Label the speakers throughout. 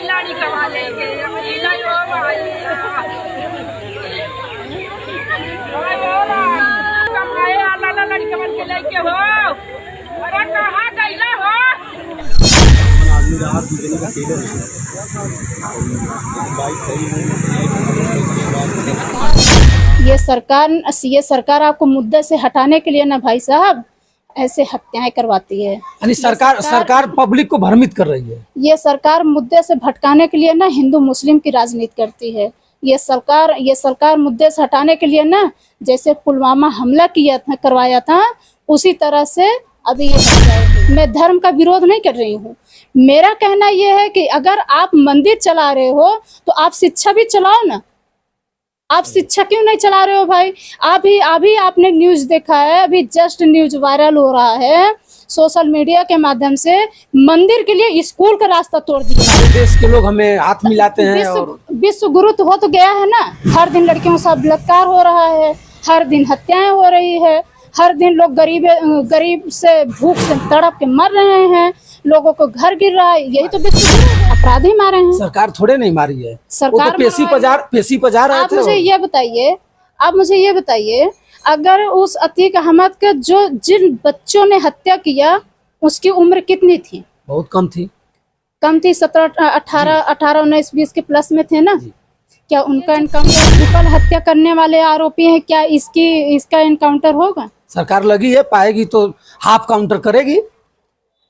Speaker 1: लाड़ी कमा लेंगे लड़के बन के लेके हो। अरे कहाँ गईला हो?
Speaker 2: ये सरकार आपको मुद्दे से हटाने के लिए ना भाई साहब ऐसे हत्याएं करवाती है।
Speaker 3: यानी सरकार पब्लिक को भ्रमित कर रही है।
Speaker 2: ये सरकार मुद्दे से भटकाने के लिए ना हिंदू मुस्लिम की राजनीति करती है। ये सरकार मुद्दे से हटाने के लिए ना जैसे पुलवामा हमला करवाया था उसी तरह से अभी ये मैं धर्म का विरोध नहीं कर रही हूँ। मेरा कहना यह है कि अगर आप मंदिर चला रहे हो तो आप शिक्षा भी चलाओ ना। आप शिक्षा क्यों नहीं चला रहे हो भाई? अभी आपने न्यूज देखा है, अभी जस्ट न्यूज वायरल हो रहा है सोशल मीडिया के माध्यम से। मंदिर के लिए स्कूल का रास्ता तोड़ दिया।
Speaker 3: देश के लोग हमें हाथ मिलाते हैं और
Speaker 2: विश्व गुरु तो हो तो गया है ना। हर दिन लड़कियों का बलात्कार हो रहा है, हर दिन हत्याएं हो रही है, हर दिन लोग गरीब से भूख से तड़प के मर रहे हैं, लोगों को घर गिर रहा है। यही तो विश्व गुरु है। अपराधी मारे हैं।
Speaker 3: सरकार थोड़े नहीं मारी है,
Speaker 2: सरकार
Speaker 3: तो पेशी पजा रहे थे।
Speaker 2: आप मुझे ये बताइए अगर उस अतीक अहमद के जिन बच्चों ने हत्या किया उसकी उम्र कितनी थी?
Speaker 3: बहुत कम थी।
Speaker 2: 17, 18, 19, 20 के प्लस में थे ना। क्या उनका एनकाउंटर ट्रिपल हत्या करने वाले आरोपी हैं, क्या इसका एनकाउंटर होगा?
Speaker 3: सरकार लगी है, पाएगी तो हाफ काउंटर करेगी।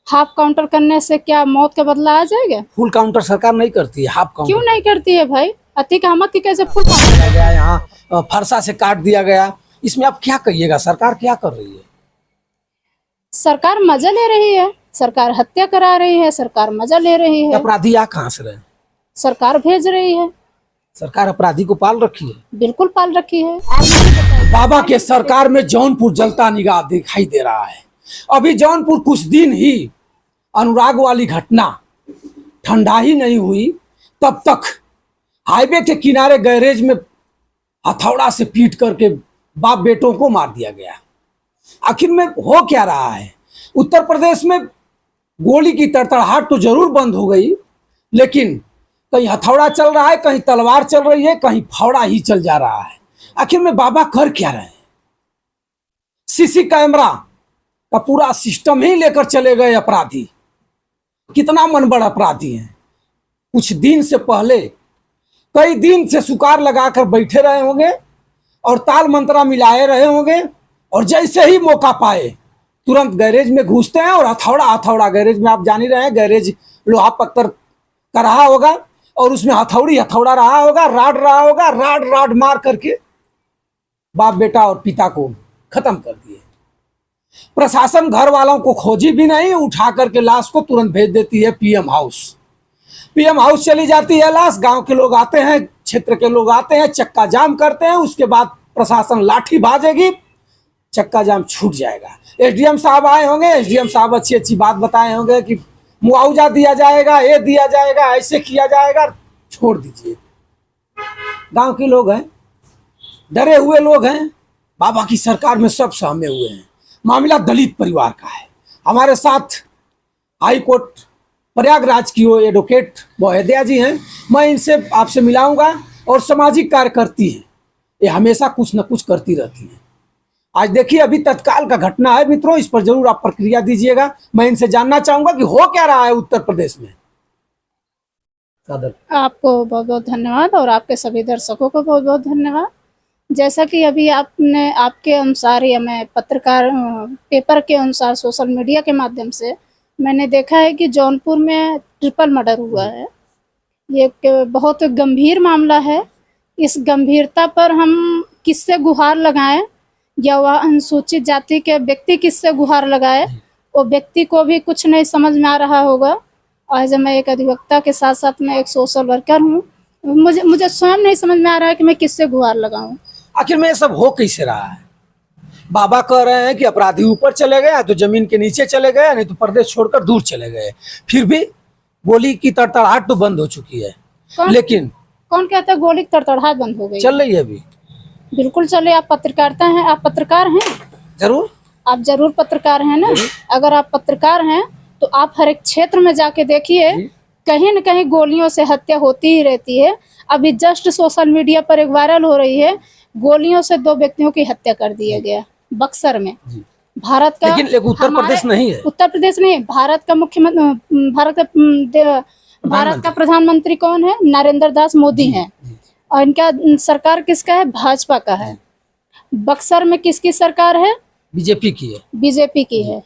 Speaker 2: हाफ काउंटर करने से क्या मौत का बदला आ जाएगा?
Speaker 3: फुल काउंटर सरकार नहीं करती है, हाफ काउंटर।
Speaker 2: क्यों नहीं करती है भाई? अतीक अहमद की कैसे फुल काउंटर
Speaker 3: गया? यहाँ फरसा से काट दिया गया। इसमें आप क्या कहिएगा? सरकार क्या कर रही है?
Speaker 2: सरकार मजा ले रही है, सरकार हत्या करा रही है, सरकार मजा ले रही है।
Speaker 3: अपराधी आ कहाँ से रहे?
Speaker 2: सरकार भेज रही है।
Speaker 3: सरकार अपराधी को पाल रखी है।
Speaker 2: बिल्कुल पाल रखी है।
Speaker 3: बाबा के सरकार में जौनपुर जलता निगाह दिखाई दे रहा है। अभी जौनपुर कुछ दिन ही अनुराग वाली घटना ठंडा ही नहीं हुई तब तक हाईवे के किनारे गैरेज में हथौड़ा से पीट करके बाप बेटों को मार दिया गया। आखिर में हो क्या रहा है? उत्तर प्रदेश में गोली की तड़तड़ाहट तो जरूर बंद हो गई, लेकिन कहीं हथौड़ा चल रहा है, कहीं तलवार चल रही है, कहीं फावड़ा ही चल जा रहा है। आखिर में बाबा कर क्या रहे हैं? सीसी कैमरा का पूरा सिस्टम ही लेकर चले गए अपराधी। कितना मनबड़ अपराधी हैं। कुछ दिन से पहले कई दिन से सुकार लगाकर बैठे रहे होंगे और ताल मंत्रा मिलाए रहे होंगे, और जैसे ही मौका पाए तुरंत गैरेज में घुसते हैं और हथौड़ा गैरेज में आप जान ही रहे हैं, गैरेज लोहा पत्थर का रहा होगा और उसमें हथौड़ा रहा होगा, राड मार करके बाप बेटा और पिता को खत्म कर दिए। प्रशासन घर वालों को खोजी भी नहीं, उठा करके लाश को तुरंत भेज देती है पीएम हाउस चली जाती है लाश। गांव के लोग आते हैं, क्षेत्र के लोग आते हैं, चक्का जाम करते हैं। उसके बाद प्रशासन लाठी भाजेगी, चक्का जाम छूट जाएगा। एसडीएम साहब आए होंगे, एसडीएम साहब अच्छी बात बताए होंगे कि मुआवजा दिया जाएगा, ये दिया जाएगा, ऐसे किया जाएगा। छोड़ दीजिए, गांव के लोग हैं, डरे हुए लोग हैं। बाबा की सरकार में सब सहमे हुए हैं। मामला दलित परिवार का है। हमारे साथ हाई कोर्ट प्रयागराज की वो एडवोकेट मोहिदिया जी हैं, मैं इनसे आपसे मिलाऊंगा। और सामाजिक कार्य करती हैं, ये हमेशा कुछ न कुछ करती रहती हैं। आज देखिए अभी तत्काल का घटना है मित्रों, इस पर जरूर आप प्रतिक्रिया दीजिएगा। मैं इनसे जानना चाहूंगा कि हो क्या रहा है उत्तर प्रदेश में।
Speaker 2: आपको बहुत बहुत धन्यवाद और आपके सभी दर्शकों को बहुत बहुत धन्यवाद। जैसा कि अभी आपके अनुसार या मैं पत्रकार पेपर के अनुसार सोशल मीडिया के माध्यम से मैंने देखा है कि जौनपुर में ट्रिपल मर्डर हुआ है। ये बहुत गंभीर मामला है। इस गंभीरता पर हम किससे गुहार लगाएं, या वह अनुसूचित जाति के व्यक्ति किससे गुहार लगाए? वो व्यक्ति को भी कुछ नहीं समझ में आ रहा होगा। आज मैं एक अधिवक्ता के साथ साथ मैं एक सोशल वर्कर हूँ। मुझे स्वयं नहीं समझ में आ रहा है कि मैं किससे गुहार लगाऊं।
Speaker 3: आखिर में ये सब हो कैसे रहा है? बाबा कह रहे हैं कि अपराधी ऊपर चले गए, तो जमीन के नीचे चले गए, नहीं तो प्रदेश छोड़कर दूर चले गए। फिर भी गोली की तड़तड़ाहट तो बंद हो चुकी है। लेकिन
Speaker 2: कौन कहता है गोली की तड़तड़ाहट बंद हो गई?
Speaker 3: चल रही है अभी।
Speaker 2: बिल्कुल चले। आप पत्रकारिता हैं, आप पत्रकार हैं?
Speaker 3: जरूर।
Speaker 2: आप जरूर पत्रकार हैं ना? अगर आप पत्रकार हैं तो आप हर एक क्षेत्र में जाके देखिए, कहीं न कहीं गोलियों से हत्या होती ही रहती है। अभी जस्ट सोशल मीडिया पर एक वायरल हो रही है, गोलियों से 2 व्यक्तियों की हत्या कर दिया गया बक्सर में। भारत का,
Speaker 3: लेकिन उत्तर प्रदेश नहीं है।
Speaker 2: उत्तर प्रदेश नहीं, भारत का मुख्यमंत्री, भारत का प्रधानमंत्री कौन है? नरेंद्र दास मोदी हैं। और इनका सरकार किसका है? भाजपा का है। बक्सर में किसकी सरकार है?
Speaker 3: बीजेपी की है।
Speaker 2: बीजेपी की है।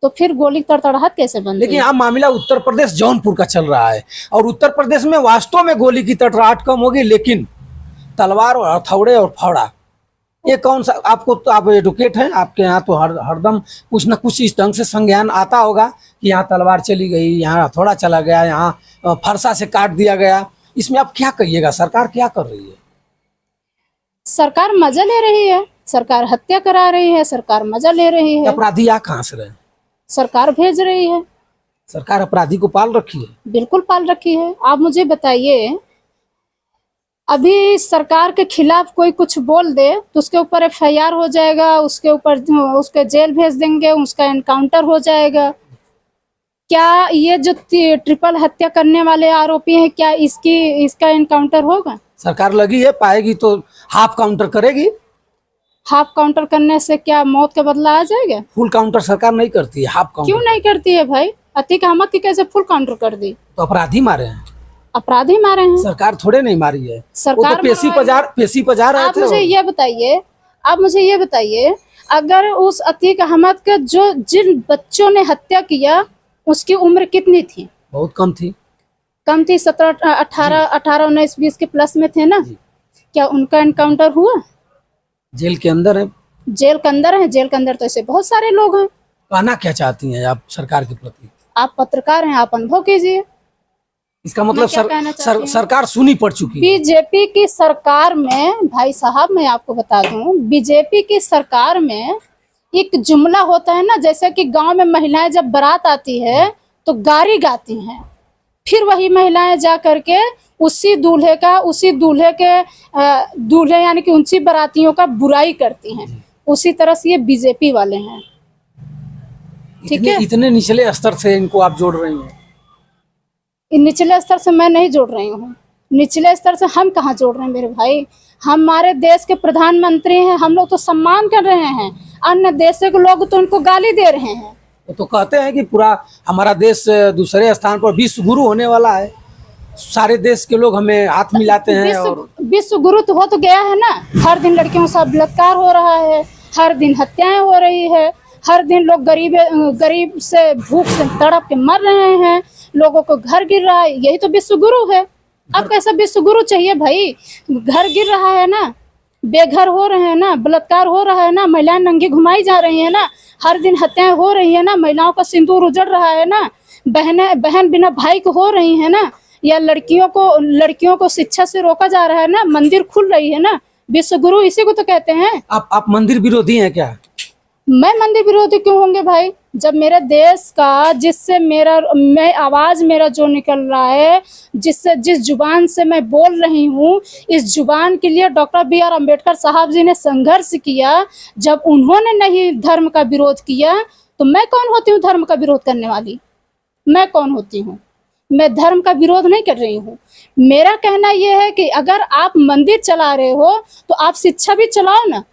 Speaker 2: तो फिर गोली तड़तड़ाहट कैसे बन रही है?
Speaker 3: लेकिन यहाँ मामला उत्तर प्रदेश जौनपुर का चल रहा है, और उत्तर प्रदेश में वास्तव में गोली की तड़तड़ाहट कम होगी, लेकिन तलवार और हथौड़े और फावड़ा, ये कौन सा? आपको तो, आप एडवोकेट हैं, आपके यहाँ तो हरदम कुछ न कुछ इस ढंग से संज्ञान आता होगा कि यहाँ तलवार चली गई, यहाँ हथौड़ा चला गया, यहाँ फरसा से काट दिया गया। इसमें आप क्या कहिएगा? सरकार क्या कर रही है?
Speaker 2: सरकार मजा ले रही है, सरकार हत्या करा रही है, सरकार मजा ले रही है।
Speaker 3: अपराधी आ कहाँ से रहे?
Speaker 2: सरकार भेज रही है।
Speaker 3: सरकार अपराधी को पाल रखी है।
Speaker 2: बिल्कुल पाल रखी है। आप मुझे बताइए, अभी सरकार के खिलाफ कोई कुछ बोल दे तो उसके ऊपर FIR हो जाएगा, उसके ऊपर उसके जेल भेज देंगे, उसका एनकाउंटर हो जाएगा। क्या ये जो ट्रिपल हत्या करने वाले आरोपी हैं, क्या इसका एनकाउंटर होगा?
Speaker 3: सरकार लगी है, पाएगी तो हाफ काउंटर करेगी।
Speaker 2: हाफ काउंटर करने से क्या मौत का बदला आ जाएगा?
Speaker 3: फुल काउंटर सरकार नहीं करती है, हाफ काउंटर।
Speaker 2: क्यों नहीं करती है भाई? अतीक अहमद की कैसे फुल काउंटर कर दी?
Speaker 3: तो अपराधी मारे हैं,
Speaker 2: अपराधी मारे हैं,
Speaker 3: सरकार थोड़े नहीं मारी है।
Speaker 2: सरकार
Speaker 3: वो तो पेशी पजा रहे थे।
Speaker 2: आप मुझे ये बताइए, अगर उस अतीक अहमद के जिन बच्चों ने हत्या किया, उसकी उम्र कितनी थी?
Speaker 3: बहुत कम थी।
Speaker 2: 17, 18, 19, 20 के प्लस में थे ना? क्या उनका एनकाउंटर हुआ?
Speaker 3: जेल के अंदर है।
Speaker 2: जेल के अंदर है। जेल के अंदर तो ऐसे बहुत सारे लोग हैं।
Speaker 3: कहना क्या चाहती हैं आप सरकार के प्रति?
Speaker 2: आप पत्रकार हैं, आप अनुभव कीजिए।
Speaker 3: इसका मतलब सरकार सुनी पड़ चुकी है।
Speaker 2: बीजेपी की सरकार में, भाई साहब मैं आपको बता दूं, बीजेपी की सरकार में एक जुमला होता है ना, जैसे कि गांव में महिलाएं जब बारात आती है तो गारी गाती हैं, फिर वही महिलाएं जा करके उसी दूल्हे यानी कि उनसी बारातियों का बुराई करती हैं। उसी तरह से ये बीजेपी वाले हैं। ठीक है,
Speaker 3: इतने निचले स्तर से इनको आप जोड़ रही हैं।
Speaker 2: निचले स्तर से मैं नहीं जोड़ रही हूँ। निचले स्तर से हम कहाँ जोड़ रहे हैं मेरे भाई? हमारे देश के प्रधानमंत्री हैं, हम लोग तो सम्मान कर रहे हैं। अन्य देशों के लोग तो उनको गाली दे रहे हैं।
Speaker 3: वो तो कहते हैं कि पूरा हमारा देश दूसरे स्थान पर विश्व गुरु होने वाला है, सारे देश के लोग हमें हाथ मिलाते हैं। और
Speaker 2: विश्व गुरु तो हो तो गया है ना। हर दिन लड़कियों से बलात्कार हो रहा है, हर दिन हत्याएं हो रही है, हर दिन लोग गरीब से भूख से तड़प के मर रहे हैं, लोगों को घर गिर रहा है। यही तो विश्व गुरु है। अब कैसा विश्व गुरु चाहिए भाई? घर गिर रहा है ना, बेघर हो रहे हैं ना, बलात्कार हो रहा है ना, महिलाएं नंगी घुमाई जा रही है ना, हर दिन हत्याएं हो रही है ना, महिलाओं का सिंदूर उजड़ रहा है ना, बहन बिना भाई को हो रही है ना, या लड़कियों को शिक्षा से रोका जा रहा है ना, मंदिर खुल रही है ना। विश्व गुरु इसी को तो कहते हैं।
Speaker 3: आप मंदिर विरोधी हैं क्या?
Speaker 2: मैं मंदिर विरोधी क्यों होंगे भाई? जब मेरे देश का मैं आवाज मेरा जो निकल रहा है, जिस जुबान से मैं बोल रही हूँ, इस जुबान के लिए डॉक्टर BR अम्बेडकर साहब जी ने संघर्ष किया। जब उन्होंने नहीं धर्म का विरोध किया तो मैं कौन होती हूँ धर्म का विरोध करने वाली? मैं कौन होती हूँ? मैं धर्म का विरोध नहीं कर रही हूँ। मेरा कहना यह है कि अगर आप मंदिर चला रहे हो तो आप शिक्षा भी चलाओ ना।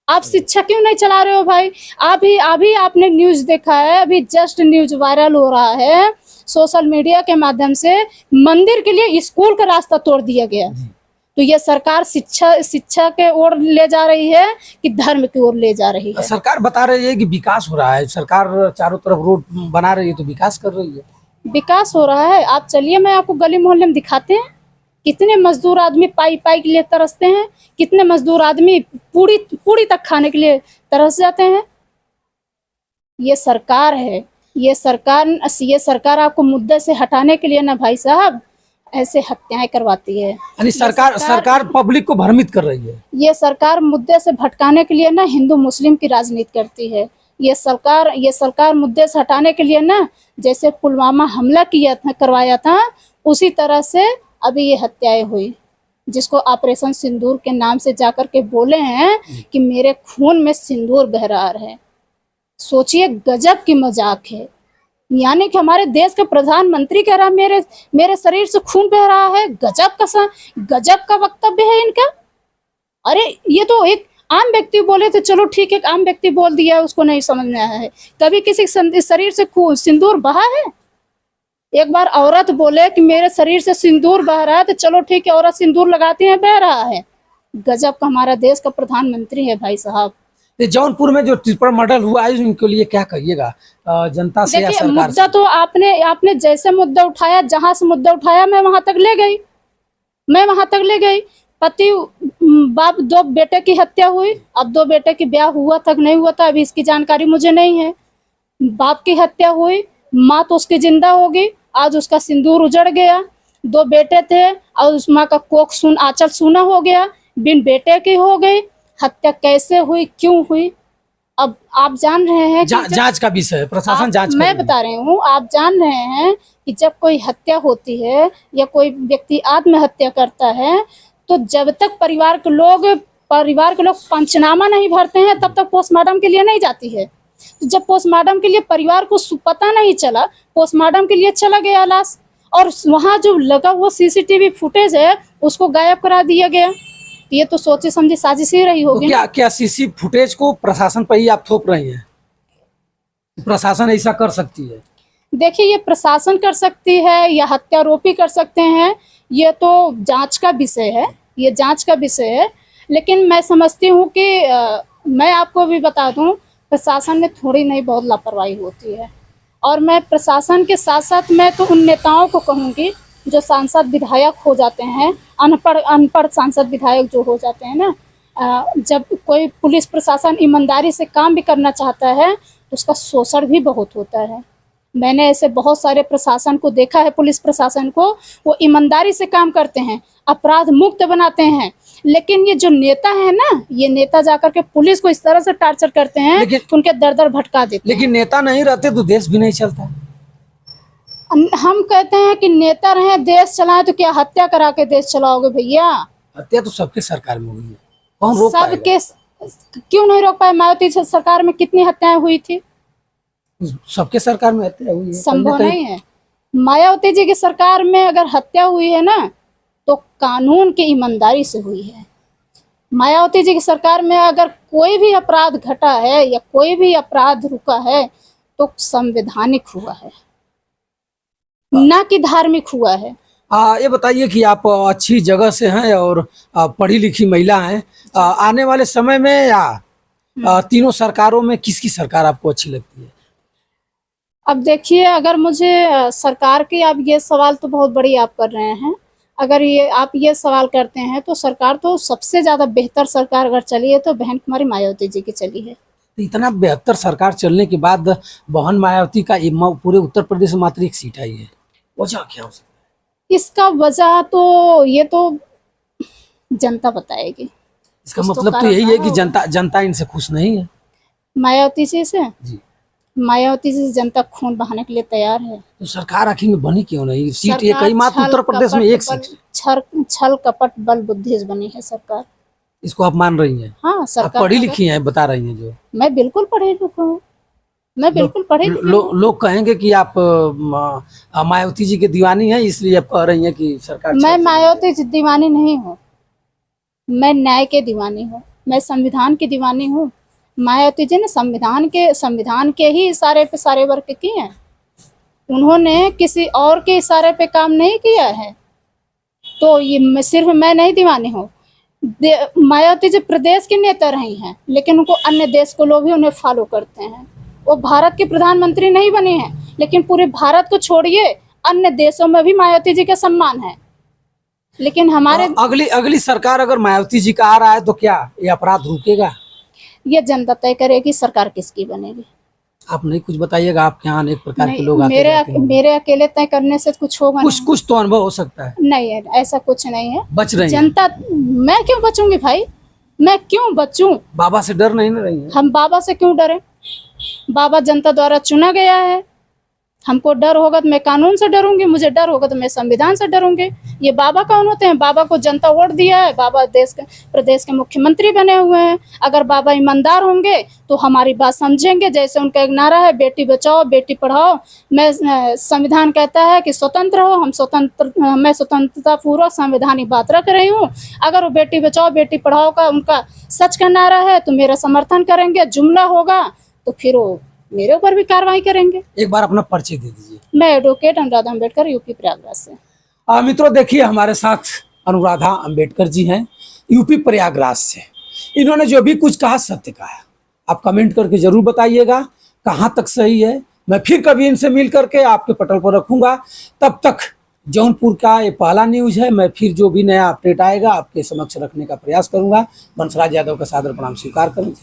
Speaker 2: आप शिक्षा क्यों नहीं चला रहे हो भाई? अभी आपने न्यूज देखा है, अभी जस्ट न्यूज वायरल हो रहा है सोशल मीडिया के माध्यम से, मंदिर के लिए स्कूल का रास्ता तोड़ दिया गया। तो ये सरकार शिक्षा के ओर ले जा रही है कि धर्म की ओर ले जा रही है?
Speaker 3: सरकार बता रही है कि विकास हो रहा है, सरकार चारों तरफ रोड बना रही है तो विकास कर रही है।
Speaker 2: विकास हो रहा है। आप चलिए, मैं आपको गली मोहल्ले में दिखाते हैं कितने मजदूर आदमी पाई के लिए तरसते हैं, कितने मजदूर आदमी पूरी तक खाने के लिए तरस जाते हैं। ये सरकार है, ये सरकार आपको मुद्दे से हटाने के लिए ना भाई साहब ऐसे हत्याएं करवाती है।
Speaker 3: यानी सरकार पब्लिक को भ्रमित कर रही है।
Speaker 2: ये सरकार मुद्दे से भटकाने के लिए ना हिंदू मुस्लिम की राजनीति करती है। ये सरकार मुद्दे से हटाने के लिए ना, जैसे पुलवामा हमला करवाया था, उसी तरह से अभी ये हत्याएं हुई, जिसको ऑपरेशन सिंदूर के नाम से जाकर के बोले हैं कि मेरे खून में सिंदूर बह रहा है। सोचिए, गजब की मजाक है। यानी कि हमारे देश के प्रधानमंत्री कह रहा है मेरे मेरे शरीर से खून बह रहा है। गजब का वक्तव्य है इनका। अरे ये तो एक आम व्यक्ति बोले थे, चलो ठीक है, एक आम व्यक्ति बोल दिया, उसको नहीं समझ में आया है। कभी किसी शरीर से सिंदूर बहा है? एक बार औरत बोले कि मेरे शरीर से सिंदूर बह रहा है, तो चलो ठीक है, औरत सिंदूर लगाती है, बह रहा है। गजब का हमारा देश का प्रधानमंत्री है भाई साहब।
Speaker 3: ये जौनपुर में जो ट्रिपल मर्डर हुआ है, इनके लिए क्या कहिएगा जनता से या सरकार
Speaker 2: मुद्दा
Speaker 3: से?
Speaker 2: तो आपने जैसे मुद्दा उठाया, जहां से मुद्दा उठाया मैं वहां तक ले गई। पति बाप, 2 बेटे की हत्या हुई। अब 2 बेटे की ब्याह हुआ था नहीं हुआ था, अभी इसकी जानकारी मुझे नहीं है। बाप की हत्या हुई, माँ तो उसकी जिंदा होगी, आज उसका सिंदूर उजड़ गया। 2 बेटे थे और उस माँ का कोख आंचल सूना हो गया, बिन बेटे की हो गई। हत्या कैसे हुई, क्यों हुई, अब आप जान रहे हैं कि
Speaker 3: जांच का विषय है, प्रशासन जांच
Speaker 2: मैं बता रही हूँ, आप जान रहे हैं कि जब कोई हत्या होती है या कोई व्यक्ति आत्महत्या करता है, तो जब तक परिवार के लोग पंचनामा नहीं भरते हैं, तब तक पोस्टमार्टम के लिए नहीं जाती है। तो जब पोस्टमार्टम के लिए परिवार को पता नहीं चला, पोस्टमार्टम के लिए चला गया लाश, और वहाँ जो लगा हुआ CCTV फुटेज है उसको गायब करा दिया गया। ये तो सोचे समझे साजिश ही रही होगी।
Speaker 3: तो क्या CC फुटेज को प्रशासन पर ही आप थोप रही हैं? प्रशासन ऐसा कर सकती है?
Speaker 2: देखिए, ये प्रशासन कर सकती है या हत्यारोपी कर सकते हैं, ये तो जांच का विषय है। लेकिन मैं समझती हूँ कि मैं आपको भी बता दूँ, प्रशासन में थोड़ी नहीं बहुत लापरवाही होती है। और मैं प्रशासन के साथ साथ मैं तो उन नेताओं को कहूँगी जो सांसद विधायक हो जाते हैं, अनपढ़ सांसद विधायक जो हो जाते हैं ना, जब कोई पुलिस प्रशासन ईमानदारी से काम भी करना चाहता है तो उसका शोषण भी बहुत होता है। मैंने ऐसे बहुत सारे प्रशासन को देखा है, पुलिस प्रशासन को, वो ईमानदारी से काम करते हैं, अपराध मुक्त बनाते हैं। लेकिन ये जो नेता है ना, ये नेता जाकर के पुलिस को इस तरह से टार्चर करते हैं कि उनके दर भटका देते हैं।
Speaker 3: लेकिन नेता नहीं रहते तो देश भी नहीं चलता।
Speaker 2: हम कहते हैं कि नेता रहे देश चलाएं, तो क्या हत्या करा के देश चलाओगे भैया?
Speaker 3: हत्या तो सबके सरकार में हुई है, कौन रोक
Speaker 2: सबके, क्यों नहीं रोक पाए? मायावती सरकार में कितनी हत्याएं हुई थी?
Speaker 3: सबके सरकार में हत्या हुई है,
Speaker 2: संभव नहीं है। मायावती जी की सरकार में अगर हत्या हुई है ना, तो कानून की ईमानदारी से हुई है। मायावती जी की सरकार में अगर कोई भी अपराध घटा है या कोई भी अपराध रुका है, तो संवैधानिक हुआ है, ना कि धार्मिक हुआ है।
Speaker 3: ये बताइए कि आप अच्छी जगह से हैं और पढ़ी लिखी महिला हैं, आने वाले समय में या तीनों सरकारों में किसकी सरकार आपको अच्छी लगती है?
Speaker 2: अब देखिए, अगर मुझे सरकार की, आप ये सवाल तो बहुत बड़ी आप कर रहे हैं, अगर आप ये सवाल करते हैं तो सरकार तो सबसे ज़्यादा बेहतर सरकार अगर चली है तो बहन कुमारी मायावती जी की चली है।
Speaker 3: तो इतना बेहतर सरकार चलने के बाद बहन मायावती का पूरे उत्तर प्रदेश में मात्र 1 सीट आई है, वजह क्या हो सकता है?
Speaker 2: इसका वजह तो ये तो जनता बताएगी।
Speaker 3: इसका मतलब तो यही है कि जनता इनसे खुश नहीं है,
Speaker 2: मायावती जी से।
Speaker 3: जी,
Speaker 2: मायावती जी से जनता खून बहाने के लिए तैयार है।
Speaker 3: तो सरकार आखिर में बनी क्यों नहीं? सीट ये कई मात्र उत्तर प्रदेश में 1 सीट,
Speaker 2: छल कपट बल बुद्धि बनी है सरकार।
Speaker 3: इसको आप मान रही हैं?
Speaker 2: हाँ, सरकार
Speaker 3: पढ़ी लिखी हैं, बता रही हैं जो।
Speaker 2: मैं बिल्कुल पढ़ी लिखी हूँ, मैं बिल्कुल पढ़ी लिखी हूँ।
Speaker 3: लोग कहेंगे कि आप मायावती जी के दीवानी हैं, इसलिए आप कह रही हैं कि सरकार।
Speaker 2: मैं मायावती जी दीवानी नहीं हूँ, मैं न्याय के दीवानी हूँ, मैं संविधान की दीवानी हूँ। मायावती जी ने संविधान के ही इशारे पे सारे वर्क किए हैं, उन्होंने किसी और के इशारे पे काम नहीं किया है। तो ये सिर्फ मैं नहीं दीवानी हूँ। मायावती जी प्रदेश के नेता रही हैं, लेकिन उनको अन्य देश के लोग भी उन्हें फॉलो करते हैं। वो भारत के प्रधानमंत्री नहीं बने हैं, लेकिन पूरे भारत को छोड़िए अन्य देशों में भी मायावती जी का सम्मान है। लेकिन हमारे
Speaker 3: अगली सरकार अगर मायावती जी का आ रहा है तो क्या ये अपराध रुकेगा?
Speaker 2: ये जनता तय करेगी सरकार किसकी बनेगी।
Speaker 3: आप नहीं कुछ बताइएगा, आपके यहाँ अनेक प्रकार के लोग आते हैं।
Speaker 2: मेरे अकेले तय करने से कुछ होगा?
Speaker 3: कुछ तो अनुभव हो सकता है।
Speaker 2: नहीं है, ऐसा कुछ नहीं है।
Speaker 3: बच रही
Speaker 2: जनता, मैं क्यों बचूंगी भाई, मैं क्यों बचूं?
Speaker 3: बाबा से डर नहीं ना रही है?
Speaker 2: हम बाबा से क्यों डरे? बाबा जनता द्वारा चुना गया है, हमको डर होगा तो मैं कानून से डरूंगी, मुझे डर होगा तो मैं संविधान से डरूंगी। ये बाबा कौन होते हैं? बाबा को जनता वोट दिया है, बाबा प्रदेश के मुख्यमंत्री बने हुए हैं। अगर बाबा ईमानदार होंगे तो हमारी बात समझेंगे। जैसे उनका एक नारा है, बेटी बचाओ बेटी पढ़ाओ। संविधान कहता है कि स्वतंत्र हो, मैं स्वतंत्रता पूर्वक संवैधानिक बात रख रही हूँ। अगर वो बेटी बचाओ बेटी पढ़ाओ का उनका सच का नारा है तो मेरा समर्थन करेंगे। जुमला होगा तो फिर वो मेरे ऊपर भी कार्रवाई करेंगे।
Speaker 3: एक बार अपना परिचय दे दीजिए।
Speaker 2: मैं एडवोकेट अनुराधा अम्बेडकर, यूपी प्रयागराज से।
Speaker 3: मित्रों देखिए, हमारे साथ अनुराधा अम्बेडकर जी हैं, यूपी प्रयागराज से। इन्होंने जो भी कुछ कहा सत्य कहा। आप कमेंट करके जरूर बताइएगा कहाँ तक सही है। मैं फिर कभी इनसे मिल करके आपके पटल पर रखूंगा। तब तक जौनपुर का ये पहला न्यूज़ है। मैं फिर जो भी नया अपडेट आएगा आपके समक्ष रखने का प्रयास करूंगा। बंसराज यादव का सादर प्रणाम स्वीकार करूँ।